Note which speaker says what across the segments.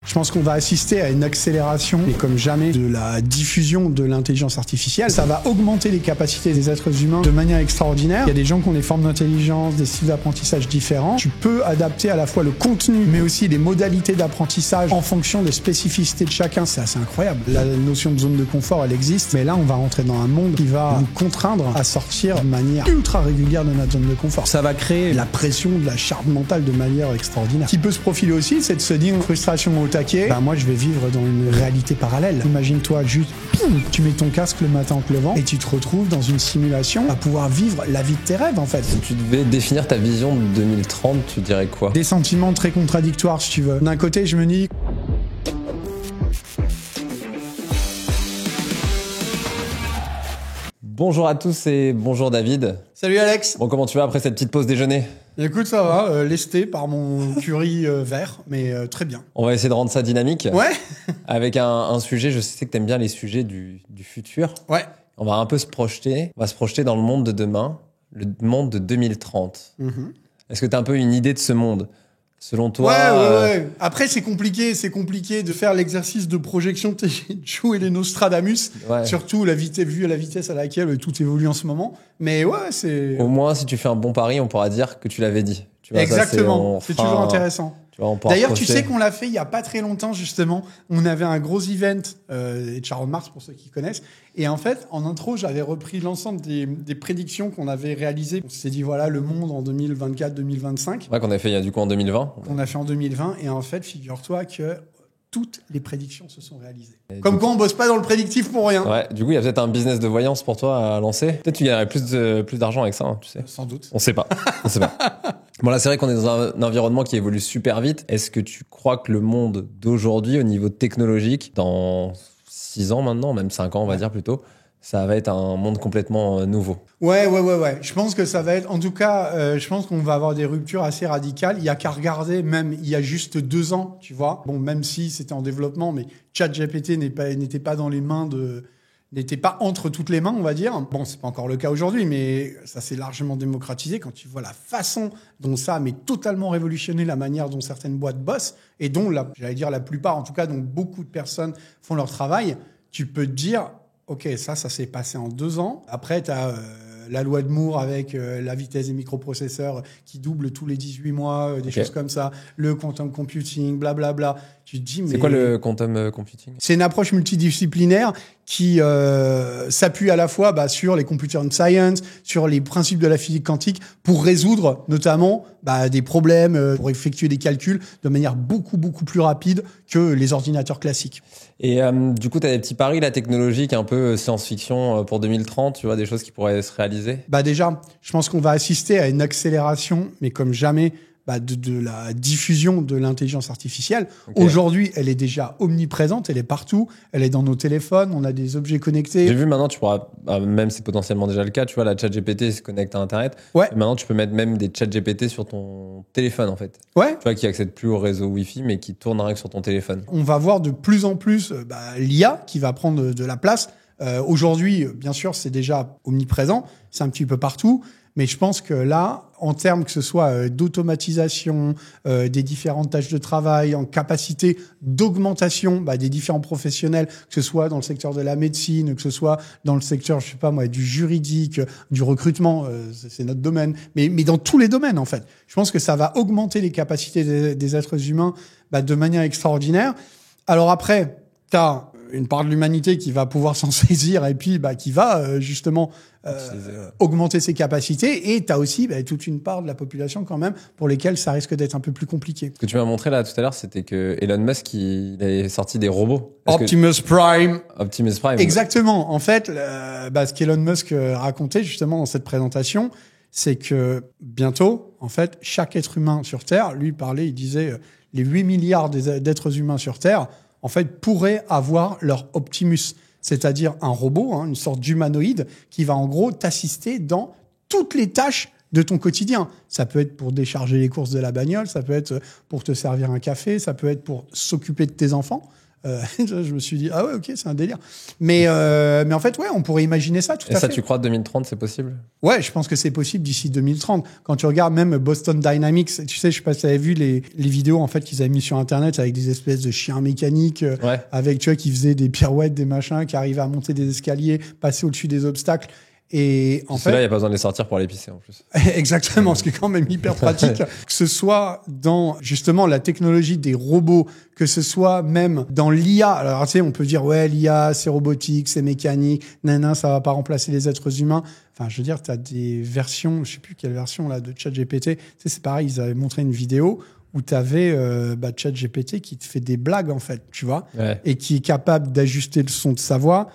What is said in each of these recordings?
Speaker 1: Je pense qu'on va assister à une accélération, et comme jamais, de la diffusion de l'intelligence artificielle. Ça va augmenter les capacités des êtres humains de manière extraordinaire. Il y a des gens qui ont des formes d'intelligence, des styles d'apprentissage différents. Tu peux adapter à la fois le contenu, mais aussi les modalités d'apprentissage en fonction des spécificités de chacun. C'est assez incroyable. La notion de zone de confort, elle existe, mais là, on va rentrer dans un monde qui va nous contraindre à sortir de manière ultra régulière de notre zone de confort. Ça va créer la pression, de la charge mentale de manière extraordinaire. Ce qui peut se profiler aussi, c'est de se dire frustration au taquet. Moi, je vais vivre dans une réalité parallèle. Imagine-toi juste, tu mets ton casque le matin en te levant et tu te retrouves dans une simulation à pouvoir vivre la vie de tes rêves, en fait.
Speaker 2: Si tu devais définir ta vision de 2030, tu dirais quoi?
Speaker 1: Des sentiments très contradictoires, si tu veux. D'un côté, je me dis...
Speaker 2: Bonjour à tous et bonjour David.
Speaker 1: Salut Alex.
Speaker 2: Bon, comment tu vas après cette petite pause déjeuner?
Speaker 1: Écoute, ça va, lesté par mon curry vert, mais très bien.
Speaker 2: On va essayer de rendre ça dynamique.
Speaker 1: Ouais.
Speaker 2: Avec un sujet, je sais que t'aimes bien les sujets du futur.
Speaker 1: Ouais.
Speaker 2: On va un peu se projeter. On va se projeter dans le monde de demain, le monde de 2030. Est-ce que t'as un peu une idée de ce monde? Selon toi...
Speaker 1: Ouais. Après, c'est compliqué de faire l'exercice de projection de jouer les Nostradamus. Ouais. Surtout vu à la vitesse à laquelle tout évolue en ce moment. Mais ouais, c'est...
Speaker 2: Au moins, si tu fais un bon pari, on pourra dire que tu l'avais dit. Tu vois,
Speaker 1: exactement, c'est toujours intéressant. D'ailleurs, tu sais qu'on l'a fait il y a pas très longtemps, justement. On avait un gros event, Charles Mars, pour ceux qui connaissent. Et en fait, en intro, j'avais repris l'ensemble des prédictions qu'on avait réalisées. On s'est dit, voilà, le monde en 2024-2025.
Speaker 2: Ouais, qu'on a fait en 2020.
Speaker 1: Qu'on a fait en 2020. Et en fait, figure-toi que toutes les prédictions se sont réalisées. Comme quoi, on bosse pas dans le prédictif pour rien.
Speaker 2: Ouais, du coup, il y a peut-être un business de voyance pour toi à lancer. Peut-être tu gagnerais plus d'argent avec ça, hein, tu sais.
Speaker 1: Sans doute.
Speaker 2: On sait pas. Bon, là, c'est vrai qu'on est dans un environnement qui évolue super vite. Est-ce que tu crois que le monde d'aujourd'hui, au niveau technologique, dans 6 ans maintenant, même 5 ans, on va dire plutôt, ça va être un monde complètement nouveau?
Speaker 1: Ouais. Je pense que ça va être... En tout cas, je pense qu'on va avoir des ruptures assez radicales. Il y a qu'à regarder, même il y a juste 2 ans, tu vois. Bon, même si c'était en développement, mais ChatGPT n'était pas dans les mains n'était pas entre toutes les mains, on va dire. Bon, c'est pas encore le cas aujourd'hui, mais ça s'est largement démocratisé quand tu vois la façon dont ça a totalement révolutionné la manière dont certaines boîtes bossent et dont, j'allais dire la plupart, en tout cas, dont beaucoup de personnes font leur travail. Tu peux te dire, OK, ça s'est passé en 2 ans. Après, tu as la loi de Moore avec la vitesse des microprocesseurs qui double tous les 18 mois, des choses comme ça, le quantum computing, blablabla. Tu te dis, mais...
Speaker 2: C'est quoi le quantum computing?
Speaker 1: C'est une approche multidisciplinaire qui s'appuie à la fois sur les computer science, sur les principes de la physique quantique, pour résoudre notamment des problèmes, pour effectuer des calculs de manière beaucoup plus rapide que les ordinateurs classiques.
Speaker 2: Et du coup, tu as des petits paris technologiques, un peu science-fiction pour 2030, tu vois, des choses qui pourraient se réaliser?
Speaker 1: Déjà, je pense qu'on va assister à une accélération, mais comme jamais, de la diffusion de l'intelligence artificielle. Okay. Aujourd'hui, elle est déjà omniprésente, elle est partout, elle est dans nos téléphones, on a des objets connectés.
Speaker 2: J'ai vu maintenant, tu pourras, même c'est potentiellement déjà le cas, tu vois, la ChatGPT se connecte à Internet.
Speaker 1: Ouais.
Speaker 2: Et maintenant, tu peux mettre même des ChatGPT sur ton téléphone, en fait.
Speaker 1: Ouais.
Speaker 2: Tu vois, qui accèdent plus au réseau Wi-Fi, mais qui tournent rien que sur ton téléphone.
Speaker 1: On va voir de plus en plus l'IA qui va prendre de la place. Aujourd'hui, bien sûr, c'est déjà omniprésent, c'est un petit peu partout. Mais je pense que là, en termes que ce soit d'automatisation, des différentes tâches de travail, en capacité d'augmentation des différents professionnels, que ce soit dans le secteur de la médecine, que ce soit dans le secteur, je sais pas moi, du juridique, du recrutement, c'est notre domaine, mais dans tous les domaines en fait. Je pense que ça va augmenter les capacités des êtres humains de manière extraordinaire. Alors après, t'as une part de l'humanité qui va pouvoir s'en saisir et puis qui va justement augmenter ses capacités, et tu as aussi toute une part de la population quand même pour lesquelles ça risque d'être un peu plus compliqué.
Speaker 2: Ce que tu m'as montré là tout à l'heure, c'était que Elon Musk il est sorti des robots.
Speaker 1: Optimus Prime. Exactement. En fait, ce qu'Elon Musk racontait justement dans cette présentation, c'est que bientôt, en fait, chaque être humain sur Terre, lui parlait, il disait les 8 milliards d'êtres humains sur Terre, en fait, pourraient avoir leur Optimus, c'est-à-dire un robot, une sorte d'humanoïde qui va en gros t'assister dans toutes les tâches de ton quotidien. Ça peut être pour décharger les courses de la bagnole, ça peut être pour te servir un café, ça peut être pour s'occuper de tes enfants. Je me suis dit, ah ouais, ok, c'est un délire. Mais en fait, ouais, on pourrait imaginer ça tout à fait.
Speaker 2: Et ça, tu crois 2030, c'est possible?
Speaker 1: Ouais, je pense que c'est possible d'ici 2030. Quand tu regardes même Boston Dynamics, tu sais, je sais pas si tu avais vu les vidéos en fait qu'ils avaient mis sur Internet avec des espèces de chiens mécaniques, avec, tu vois, qui faisaient des pirouettes, des machins, qui arrivaient à monter des escaliers, passer au-dessus des obstacles. Et en fait,
Speaker 2: là, il n'y a pas besoin de les sortir pour aller pisser en plus.
Speaker 1: Exactement, ce qui est quand même hyper pratique. Que ce soit dans justement la technologie des robots, que ce soit même dans l'IA. Alors tu sais, on peut dire ouais, l'IA c'est robotique, c'est mécanique, ça va pas remplacer les êtres humains. Enfin, je veux dire, tu as des versions, je sais plus quelle version là de ChatGPT. Tu sais, c'est pareil, ils avaient montré une vidéo où tu avais ChatGPT qui te fait des blagues en fait, tu vois, et qui est capable d'ajuster le son de sa voix.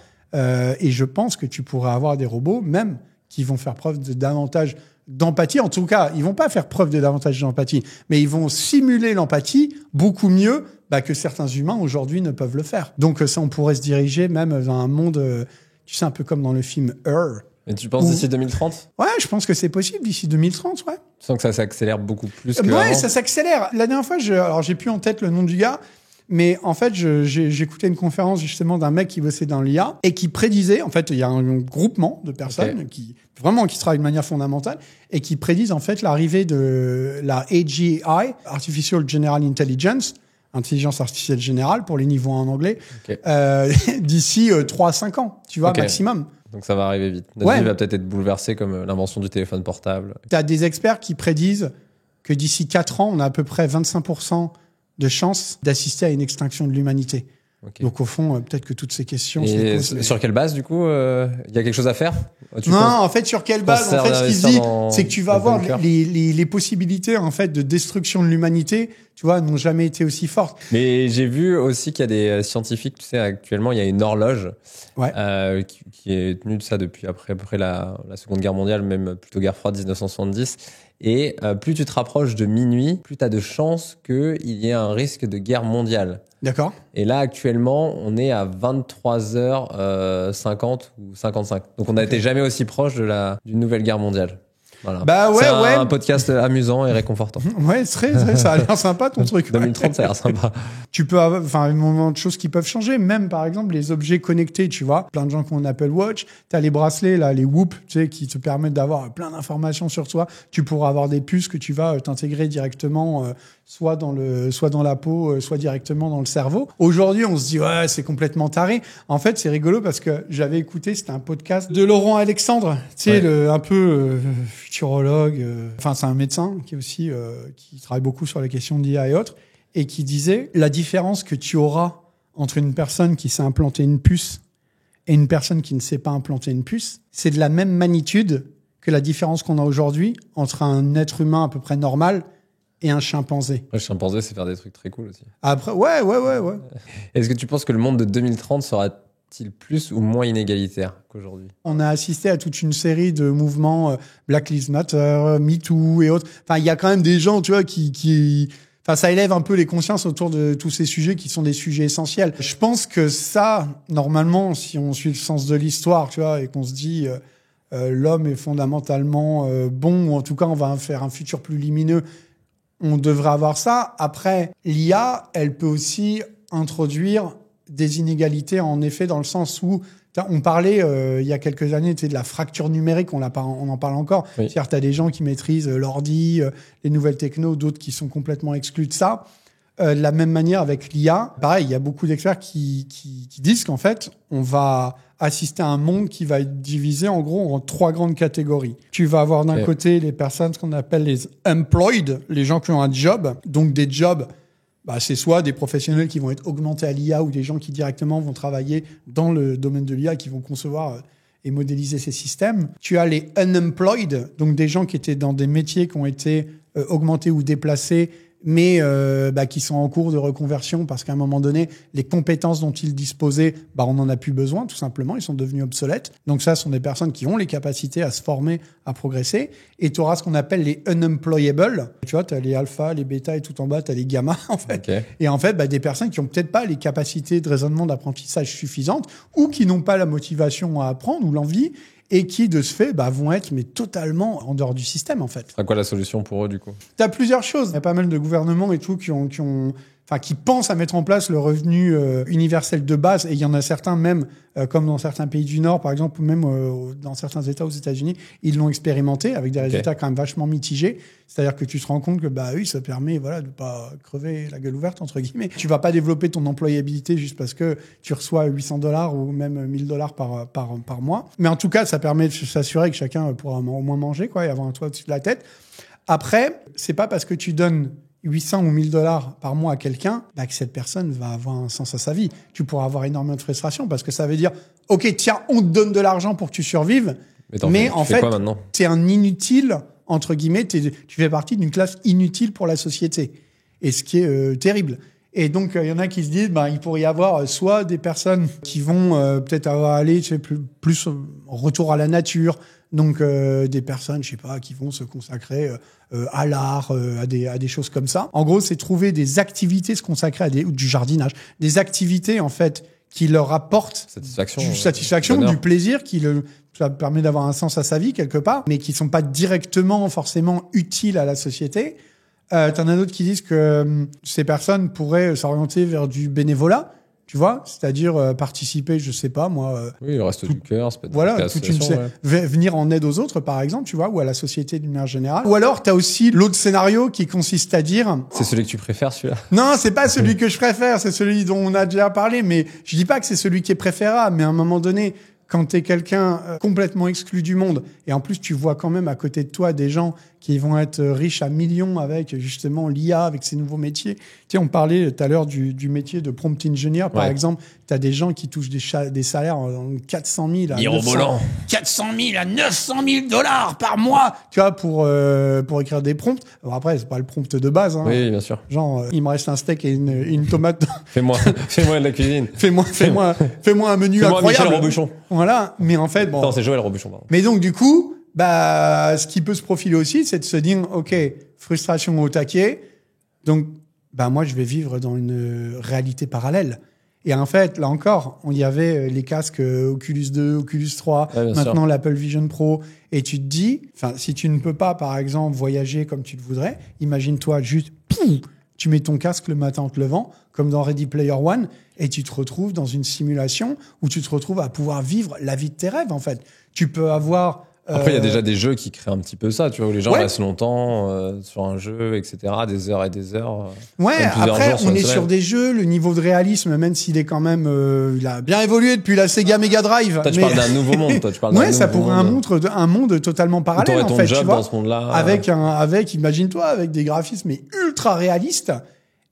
Speaker 1: Et je pense que tu pourrais avoir des robots, même, qui vont faire preuve de davantage d'empathie. En tout cas, ils vont pas faire preuve de davantage d'empathie, mais ils vont simuler l'empathie beaucoup mieux que certains humains aujourd'hui ne peuvent le faire. Donc ça, on pourrait se diriger même dans un monde, tu sais, un peu comme dans le film Her.
Speaker 2: Et tu penses d'ici 2030?
Speaker 1: Ouais, je pense que c'est possible d'ici 2030, ouais.
Speaker 2: Tu sens que ça s'accélère beaucoup plus que
Speaker 1: Ouais,
Speaker 2: avant.
Speaker 1: ça s'accélère. La dernière fois, alors j'ai plus en tête le nom du gars, mais en fait, j'écoutais une conférence justement d'un mec qui bossait dans l'IA et qui prédisait, en fait, il y a un groupement de personnes qui travaillent de manière fondamentale et qui prédisent en fait l'arrivée de la AGI, Artificial General Intelligence, intelligence artificielle générale pour les niveaux en anglais, d'ici 3 à 5 ans, tu vois, maximum.
Speaker 2: Donc ça va arriver vite. Notre vie va peut-être être bouleversée comme l'invention du téléphone portable.
Speaker 1: Tu as des experts qui prédisent que d'ici 4 ans, on a à peu près 25% de chances d'assister à une extinction de l'humanité. Donc au fond, peut-être que toutes ces questions
Speaker 2: et se posent. Sur quelle base, du coup, il y a quelque chose à faire?
Speaker 1: En fait, sur quelle base? En fait, ce qui se dit, c'est que tu vas avoir les possibilités en fait de destruction de l'humanité, tu vois, n'ont jamais été aussi fortes.
Speaker 2: Mais j'ai vu aussi qu'il y a des scientifiques, tu sais, actuellement, il y a une horloge qui est tenue de ça depuis à peu près la Seconde Guerre mondiale, même plutôt guerre froide 1970. Et plus tu te rapproches de minuit, plus tu as de chances qu'il y ait un risque de guerre mondiale.
Speaker 1: D'accord.
Speaker 2: Et là, actuellement, on est à 23h50 ou 55. Donc, on n'a été jamais aussi proche d'une nouvelle guerre mondiale. Voilà. C'est un podcast amusant et réconfortant.
Speaker 1: Ouais, ça a l'air sympa ton truc.
Speaker 2: 2030, ça a l'air sympa.
Speaker 1: Tu peux avoir, un moment de choses qui peuvent changer. Même, par exemple, les objets connectés, tu vois. Plein de gens qui ont un Apple Watch. T'as les bracelets, là, les Whoop, tu sais, qui te permettent d'avoir plein d'informations sur toi. Tu pourras avoir des puces que tu vas t'intégrer directement, soit dans la peau, soit directement dans le cerveau. Aujourd'hui, on se dit, ouais, c'est complètement taré. En fait, c'est rigolo parce que j'avais écouté, c'était un podcast de Laurent Alexandre, tu sais, un peu futurologue. C'est un médecin qui est aussi, qui travaille beaucoup sur les questions d'IA et autres, et qui disait la différence que tu auras entre une personne qui sait implanter une puce et une personne qui ne sait pas implanter une puce, c'est de la même magnitude que la différence qu'on a aujourd'hui entre un être humain à peu près normal et un chimpanzé.
Speaker 2: Le chimpanzé, c'est faire des trucs très cool aussi.
Speaker 1: Après, ouais.
Speaker 2: Est-ce que tu penses que le monde de 2030 sera-t-il plus ou moins inégalitaire qu'aujourd'hui?
Speaker 1: On a assisté à toute une série de mouvements Black Lives Matter, MeToo et autres. Enfin, il y a quand même des gens, tu vois, ça élève un peu les consciences autour de tous ces sujets qui sont des sujets essentiels. Je pense que ça, normalement, si on suit le sens de l'histoire, tu vois, et qu'on se dit l'homme est fondamentalement bon, ou en tout cas, on va faire un futur plus lumineux, on devrait avoir ça. Après, l'IA, elle peut aussi introduire des inégalités, en effet, dans le sens où on parlait il y a quelques années de la fracture numérique, on en parle encore.
Speaker 2: Oui.
Speaker 1: C'est-à-dire, tu as des gens qui maîtrisent l'ordi, les nouvelles techno, d'autres qui sont complètement exclus de ça. De la même manière avec l'IA, pareil, il y a beaucoup d'experts qui disent qu'en fait, on va assister à un monde qui va être divisé en gros en 3 grandes catégories. Tu vas avoir d'un côté les personnes, ce qu'on appelle les employed, les gens qui ont un job, donc des jobs. C'est soit des professionnels qui vont être augmentés à l'IA ou des gens qui directement vont travailler dans le domaine de l'IA, qui vont concevoir et modéliser ces systèmes. Tu as les unemployed, donc des gens qui étaient dans des métiers qui ont été augmentés ou déplacés, mais qui sont en cours de reconversion parce qu'à un moment donné, les compétences dont ils disposaient, on n'en a plus besoin, tout simplement, ils sont devenus obsolètes. Donc ça, ce sont des personnes qui ont les capacités à se former, à progresser. Et tu auras ce qu'on appelle les unemployable. Tu vois, tu as les alpha, les bêta et tout en bas, tu as les gamma, en fait.
Speaker 2: Okay.
Speaker 1: Et en fait, des personnes qui ont peut-être pas les capacités de raisonnement, d'apprentissage suffisantes ou qui n'ont pas la motivation à apprendre ou l'envie et qui, de ce fait, vont être totalement en dehors du système, en fait.
Speaker 2: Ce sera quoi la solution pour eux, du coup?
Speaker 1: Tu as plusieurs choses. Il y a pas mal de gouvernements et tout qui ont qui pensent à mettre en place le revenu universel de base. Et il y en a certains, même comme dans certains pays du Nord, par exemple, ou même dans certains États aux États-Unis, ils l'ont expérimenté avec des résultats quand même vachement mitigés. C'est-à-dire que tu te rends compte que oui, ça permet de pas crever la gueule ouverte entre guillemets. Tu vas pas développer ton employabilité juste parce que tu reçois $800 ou même $1000 par mois. Mais en tout cas, ça permet de s'assurer que chacun pourra au moins manger, quoi, et avoir un toit au-dessus de la tête. Après, c'est pas parce que tu donnes 800 ou $1000 par mois à quelqu'un que cette personne va avoir un sens à sa vie. Tu pourras avoir énormément de frustration parce que ça veut dire, ok, tiens, on te donne de l'argent pour que tu survives, mais en fait, t'es un inutile, entre guillemets, tu fais partie d'une classe inutile pour la société. Et ce qui est terrible. Et donc, il y en a qui se disent, il pourrait y avoir soit des personnes qui vont peut-être aller plus en retour à la nature, donc des personnes, je sais pas, qui vont se consacrer à l'art, à des choses comme ça. En gros, c'est trouver des activités, se consacrer à du jardinage, des activités en fait qui leur apportent satisfaction, du plaisir, ça permet d'avoir un sens à sa vie quelque part, mais qui sont pas directement forcément utiles à la société. T'en as d'autres qui disent que ces personnes pourraient s'orienter vers du bénévolat, tu vois, c'est-à-dire participer, je sais pas moi.
Speaker 2: Oui, le reste du cœur, c'est peut-être
Speaker 1: venir en aide aux autres, par exemple, tu vois, ou à la société d'une manière générale. Ou alors, t'as aussi l'autre scénario qui consiste à dire.
Speaker 2: C'est celui que tu préfères, celui-là?
Speaker 1: Non, c'est pas celui que je préfère, c'est celui dont on a déjà parlé, mais je dis pas que c'est celui qui est préférable, mais à un moment donné, quand t'es quelqu'un complètement exclu du monde, et en plus tu vois quand même à côté de toi des gens qui vont être riches à millions avec justement l'IA, avec ces nouveaux métiers. Tu sais, on parlait tout à l'heure du métier de prompt engineer, par exemple. T'as des gens qui touchent des salaires en 400 000 à 900 000 dollars par mois, tu vois, pour écrire des prompts. Alors après, c'est pas le prompt de base, hein.
Speaker 2: Oui, bien sûr.
Speaker 1: Genre, il me reste un steak et une tomate.
Speaker 2: Fais-moi de la cuisine.
Speaker 1: Fais-moi un menu incroyable.
Speaker 2: Michel Robuchon.
Speaker 1: Voilà. Mais en fait, bon.
Speaker 2: Non, c'est Joël Robuchon, pardon.
Speaker 1: Mais donc, du coup, ce qui peut se profiler aussi, c'est de se dire, OK, frustration au taquet. Donc, moi, je vais vivre dans une réalité parallèle. Et en fait, là encore, on y avait les casques Oculus 2, Oculus 3, maintenant l'Apple Vision Pro. Et tu te dis, si tu ne peux pas, par exemple, voyager comme tu le voudrais, imagine-toi juste, tu mets ton casque le matin en te levant, comme dans Ready Player One, et tu te retrouves dans une simulation où tu te retrouves à pouvoir vivre la vie de tes rêves, en fait. Tu peux avoir...
Speaker 2: Après, il y a déjà des jeux qui créent un petit peu ça, tu vois, où les gens restent longtemps sur un jeu, etc., des heures et des heures.
Speaker 1: Après, on est sur des jeux, le niveau de réalisme, même s'il est quand même... il a bien évolué depuis la Sega Mega Drive.
Speaker 2: Toi, tu parles d'un nouveau monde,
Speaker 1: ça pourrait un monde totalement parallèle, en fait,
Speaker 2: job
Speaker 1: tu vois.
Speaker 2: Dans ce monde-là.
Speaker 1: Imagine-toi, avec des graphismes ultra réalistes,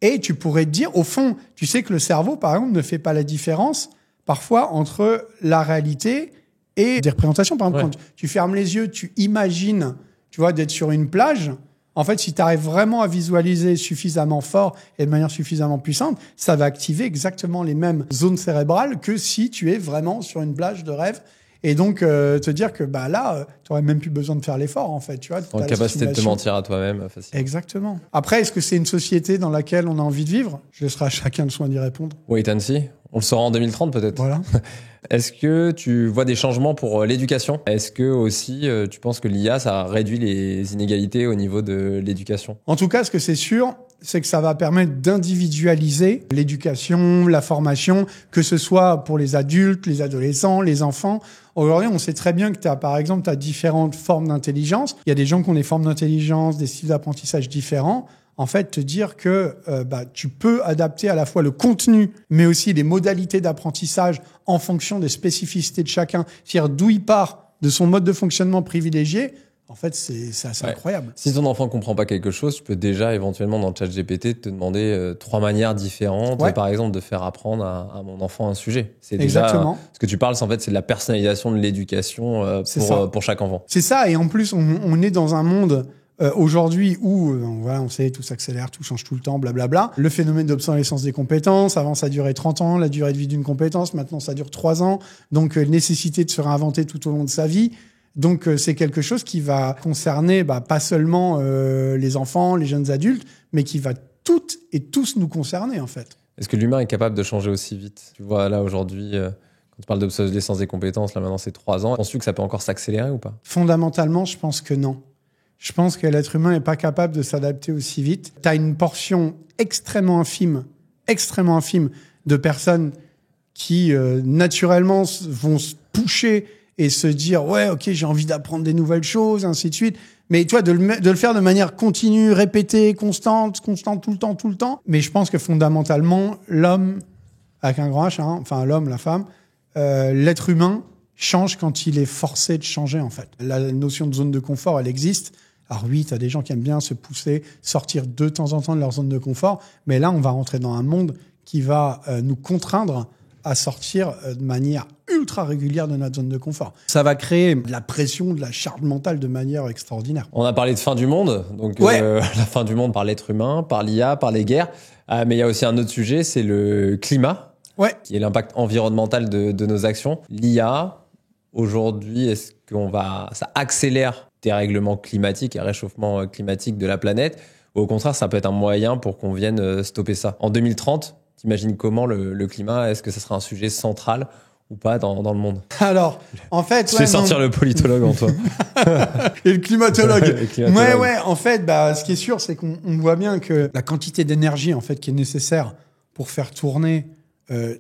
Speaker 1: et tu pourrais te dire, au fond, tu sais que le cerveau, par exemple, ne fait pas la différence, parfois, entre la réalité et des représentations. Par exemple, quand tu fermes les yeux, tu imagines, tu vois, d'être sur une plage. En fait, si tu arrives vraiment à visualiser suffisamment fort et de manière suffisamment puissante, ça va activer exactement les mêmes zones cérébrales que si tu es vraiment sur une plage de rêve. Et donc, te dire que là, tu n'aurais même plus besoin de faire l'effort, en fait. Tu vois,
Speaker 2: en capacité de te mentir à toi-même, facilement.
Speaker 1: Exactement. Après, est-ce que c'est une société dans laquelle on a envie de vivre? Je laisserai à chacun le soin d'y répondre.
Speaker 2: Wait and see. On le saura en 2030, peut-être.
Speaker 1: Voilà.
Speaker 2: Est-ce que tu vois des changements pour l'éducation? Est-ce que aussi tu penses que l'IA, ça réduit les inégalités au niveau de l'éducation?
Speaker 1: En tout cas, ce que c'est sûr, c'est que ça va permettre d'individualiser l'éducation, la formation, que ce soit pour les adultes, les adolescents, les enfants. Aujourd'hui, on sait très bien que par exemple, tu as différentes formes d'intelligence. Il y a des gens qui ont des formes d'intelligence, des styles d'apprentissage différents. En fait, te dire que tu peux adapter à la fois le contenu, mais aussi les modalités d'apprentissage en fonction des spécificités de chacun, c'est-à-dire d'où il part, de son mode de fonctionnement privilégié. En fait, c'est assez incroyable.
Speaker 2: Si ton enfant comprend pas quelque chose, tu peux déjà éventuellement dans le chat GPT te demander 3 manières différentes, par exemple, de faire apprendre à mon enfant un sujet. C'est déjà ce que tu parles, en fait, c'est de la personnalisation de l'éducation pour chaque enfant.
Speaker 1: C'est ça, et en plus, on est dans un monde aujourd'hui où on sait, tout s'accélère, tout change tout le temps, blablabla. Le phénomène d'obsolescence des compétences, avant ça durait 30 ans, la durée de vie d'une compétence, maintenant ça dure 3 ans. Donc nécessité de se réinventer tout au long de sa vie. Donc c'est quelque chose qui va concerner pas seulement les enfants, les jeunes adultes, mais qui va toutes et tous nous concerner en fait.
Speaker 2: Est-ce que l'humain est capable de changer aussi vite? Tu vois là aujourd'hui, quand tu parles d'obsolescence des compétences, là maintenant c'est 3 ans. Penses-tu que ça peut encore s'accélérer ou pas?
Speaker 1: Fondamentalement, je pense que non. Je pense que l'être humain n'est pas capable de s'adapter aussi vite. Tu as une portion extrêmement infime de personnes qui, naturellement, vont se pusher et se dire « Ouais, ok, j'ai envie d'apprendre des nouvelles choses, ainsi de suite. » Mais tu vois, de le faire de manière continue, répétée, constante, tout le temps. Mais je pense que fondamentalement, l'homme, avec un grand H, hein, enfin l'homme, la femme, l'être humain change quand il est forcé de changer, en fait. La notion de zone de confort, elle existe. Alors oui, tu as des gens qui aiment bien se pousser, sortir de temps en temps de leur zone de confort. Mais là, on va rentrer dans un monde qui va nous contraindre à sortir de manière ultra régulière de notre zone de confort. Ça va créer de la pression, de la charge mentale de manière extraordinaire.
Speaker 2: On a parlé de fin du monde, donc la fin du monde par l'être humain, par l'IA, par les guerres. Mais il y a aussi un autre sujet, c'est le climat, qui est l'impact environnemental de nos actions. L'IA, aujourd'hui, est-ce ça accélère des règlements climatiques et réchauffement climatique de la planète, ou au contraire, ça peut être un moyen pour qu'on vienne stopper ça? En 2030, t'imagines comment le climat, est-ce que ça sera un sujet central ou pas dans le monde?
Speaker 1: Alors, en fait...
Speaker 2: Je vais sortir le politologue en toi.
Speaker 1: Et le climatologue. Ouais, en fait, ce qui est sûr, c'est qu'on voit bien que la quantité d'énergie, en fait, qui est nécessaire pour faire tourner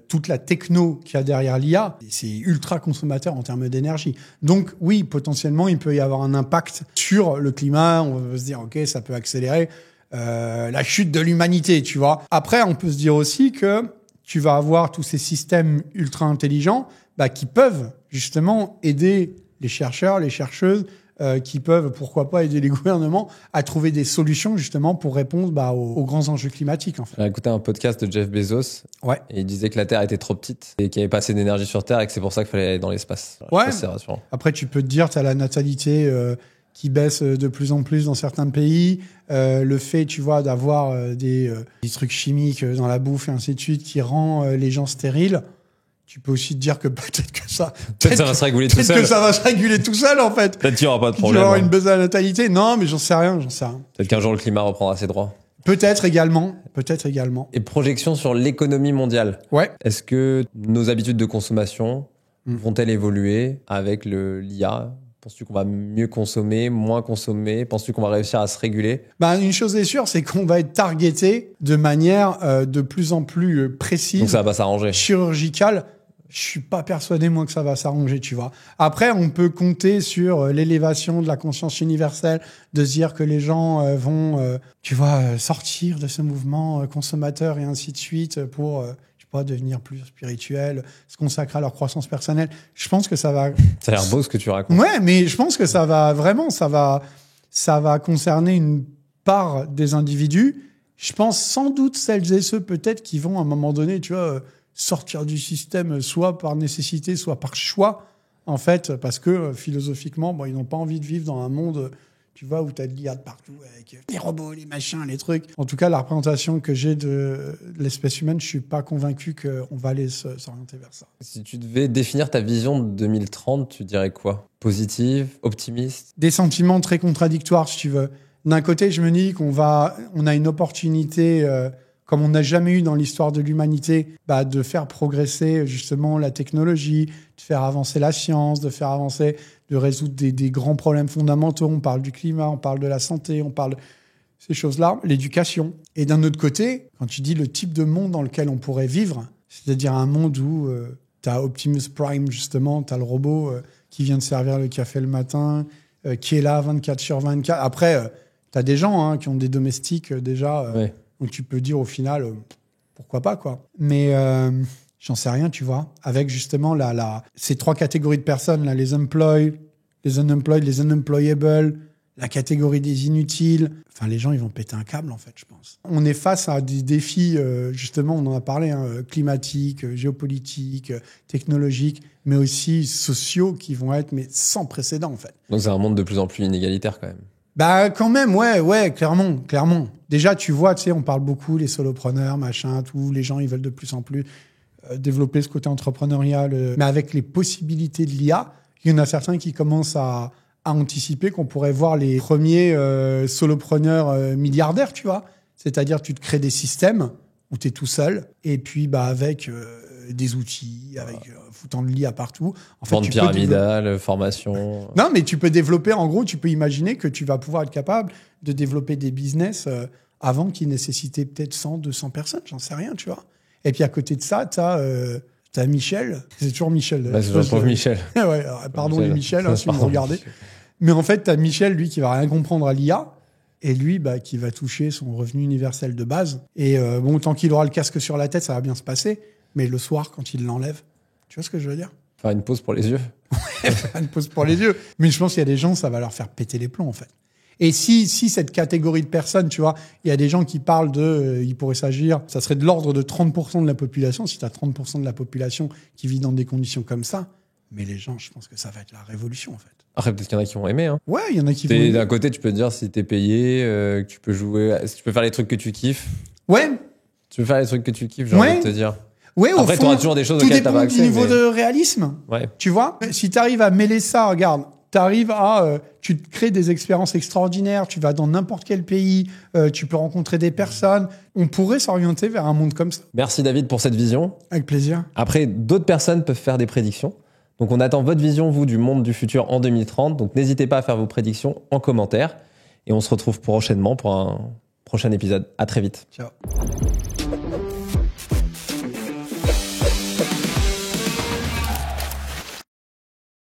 Speaker 1: toute la techno qu'il y a derrière l'IA, c'est ultra consommateur en termes d'énergie. Donc, oui, potentiellement, il peut y avoir un impact sur le climat. On va se dire, OK, ça peut accélérer la chute de l'humanité, tu vois. Après, on peut se dire aussi que tu vas avoir tous ces systèmes ultra intelligents qui peuvent justement aider les chercheurs, les chercheuses, qui peuvent, pourquoi pas, aider les gouvernements à trouver des solutions justement pour répondre aux grands enjeux climatiques. En fait.
Speaker 2: J'ai écouté un podcast de Jeff Bezos et il disait que la Terre était trop petite et qu'il n'y avait pas assez d'énergie sur Terre et que c'est pour ça qu'il fallait aller dans l'espace. C'est rassurant. Après,
Speaker 1: tu peux te dire, tu as la natalité qui baisse de plus en plus dans certains pays. Le fait, tu vois, d'avoir des trucs chimiques dans la bouffe et ainsi de suite qui rend les gens stériles. Tu peux aussi te dire que peut-être que ça
Speaker 2: va se réguler tout seul.
Speaker 1: Peut-être que ça va se réguler tout seul, en fait.
Speaker 2: Peut-être qu'il n'y aura pas de problème.
Speaker 1: Tu vas avoir une baisse de la natalité. Non, mais j'en sais rien.
Speaker 2: Peut-être qu'un jour le climat reprendra ses droits.
Speaker 1: Peut-être également.
Speaker 2: Et projection sur l'économie mondiale.
Speaker 1: Ouais.
Speaker 2: Est-ce que nos habitudes de consommation vont-elles évoluer avec l'IA? Penses-tu qu'on va mieux consommer, moins consommer? Penses-tu qu'on va réussir à se réguler?
Speaker 1: Une chose est sûre, c'est qu'on va être targeté de manière de plus en plus précise.
Speaker 2: Donc ça va s'arranger.
Speaker 1: Chirurgicale. Je suis pas persuadé, moi, que ça va s'arranger, tu vois. Après, on peut compter sur l'élévation de la conscience universelle, de se dire que les gens vont, sortir de ce mouvement consommateur et ainsi de suite pour... devenir plus spirituel, se consacrer à leur croissance personnelle. Je pense que ça va...
Speaker 2: Ça a l'air beau ce que tu racontes.
Speaker 1: Ouais, mais je pense que ça va concerner une part des individus. Je pense sans doute celles et ceux peut-être qui vont à un moment donné, tu vois, sortir du système soit par nécessité, soit par choix, en fait, parce que philosophiquement, ils n'ont pas envie de vivre dans un monde... Tu vois, où t'as de l'IA de partout, avec les robots, les machins, les trucs. En tout cas, la représentation que j'ai de l'espèce humaine, je suis pas convaincu qu'on va aller s'orienter vers ça.
Speaker 2: Si tu devais définir ta vision de 2030, tu dirais quoi? Positive, optimiste?
Speaker 1: Des sentiments très contradictoires, si tu veux. D'un côté, je me dis on a une opportunité, comme on n'a jamais eu dans l'histoire de l'humanité, de faire progresser justement la technologie, de faire avancer la science, de résoudre des grands problèmes fondamentaux. On parle du climat, on parle de la santé, on parle de ces choses-là, l'éducation. Et d'un autre côté, quand tu dis le type de monde dans lequel on pourrait vivre, c'est-à-dire un monde où tu as Optimus Prime, justement, tu as le robot qui vient de servir le café le matin, qui est là 24/24. Après, tu as des gens qui ont des domestiques déjà, donc tu peux dire au final, pourquoi pas, quoi. Mais... j'en sais rien, tu vois. Avec justement ces trois catégories de personnes, là, les employed, les unemployed, les unemployable, la catégorie des inutiles. Enfin, les gens, ils vont péter un câble, en fait, je pense. On est face à des défis, justement, on en a parlé, climatiques, géopolitiques, technologiques, mais aussi sociaux qui vont être sans précédent, en fait.
Speaker 2: Donc c'est un monde de plus en plus inégalitaire, quand même.
Speaker 1: Quand même, ouais, clairement. Déjà, tu vois, tu sais, on parle beaucoup, les solopreneurs, machin, tout, les gens, ils veulent de plus en plus développer ce côté entrepreneurial, mais avec les possibilités de l'IA, il y en a certains qui commencent à anticiper qu'on pourrait voir les premiers solopreneurs milliardaires, tu vois. C'est-à-dire, tu te crées des systèmes où tu es tout seul, et puis avec des outils, avec foutant de l'IA partout. En fait,
Speaker 2: Vente pyramidale, formation.
Speaker 1: Non, mais tu peux développer, en gros, tu peux imaginer que tu vas pouvoir être capable de développer des business avant qui nécessitaient peut-être 100, 200 personnes, j'en sais rien, tu vois. Et puis à côté de ça, t'as Michel, c'est toujours Michel.
Speaker 2: Bah, c'est toujours pauvre Michel.
Speaker 1: Ouais, pardon les Michel, si vous me regardez. Mais en fait, t'as Michel, lui, qui va rien comprendre à l'IA, et lui, qui va toucher son revenu universel de base. Et tant qu'il aura le casque sur la tête, ça va bien se passer. Mais le soir, quand il l'enlève, tu vois ce que je veux dire?
Speaker 2: Faire une pause pour les yeux.
Speaker 1: Faire une pause pour les yeux. Mais je pense qu'il y a des gens, ça va leur faire péter les plombs, en fait. Et si cette catégorie de personnes, tu vois, il y a des gens qui parlent il pourrait s'agir, ça serait de l'ordre de 30% de la population, si tu as 30% de la population qui vit dans des conditions comme ça, mais les gens, je pense que ça va être la révolution, en fait.
Speaker 2: Après, peut-être qu'il y en a qui vont aimer. Hein.
Speaker 1: Ouais, il y en a qui vont aimer.
Speaker 2: D'un côté, tu peux te dire si t'es payé, que tu peux jouer, si tu peux faire les trucs que tu kiffes.
Speaker 1: Ouais.
Speaker 2: Tu peux faire les trucs que tu kiffes, j'ai envie de te dire.
Speaker 1: Ouais,
Speaker 2: après, tu auras toujours des choses auxquelles t'as pas accès.
Speaker 1: Tout dépend du niveau de réalisme.
Speaker 2: Ouais.
Speaker 1: Tu vois, si tu arrives à mêler ça, regarde, tu te crées des expériences extraordinaires, tu vas dans n'importe quel pays, tu peux rencontrer des personnes. On pourrait s'orienter vers un monde comme ça.
Speaker 2: Merci David pour cette vision.
Speaker 1: Avec plaisir.
Speaker 2: Après, d'autres personnes peuvent faire des prédictions. Donc, on attend votre vision, vous, du monde du futur en 2030. Donc, n'hésitez pas à faire vos prédictions en commentaire. Et on se retrouve prochainement pour un prochain épisode. À très vite.
Speaker 1: Ciao.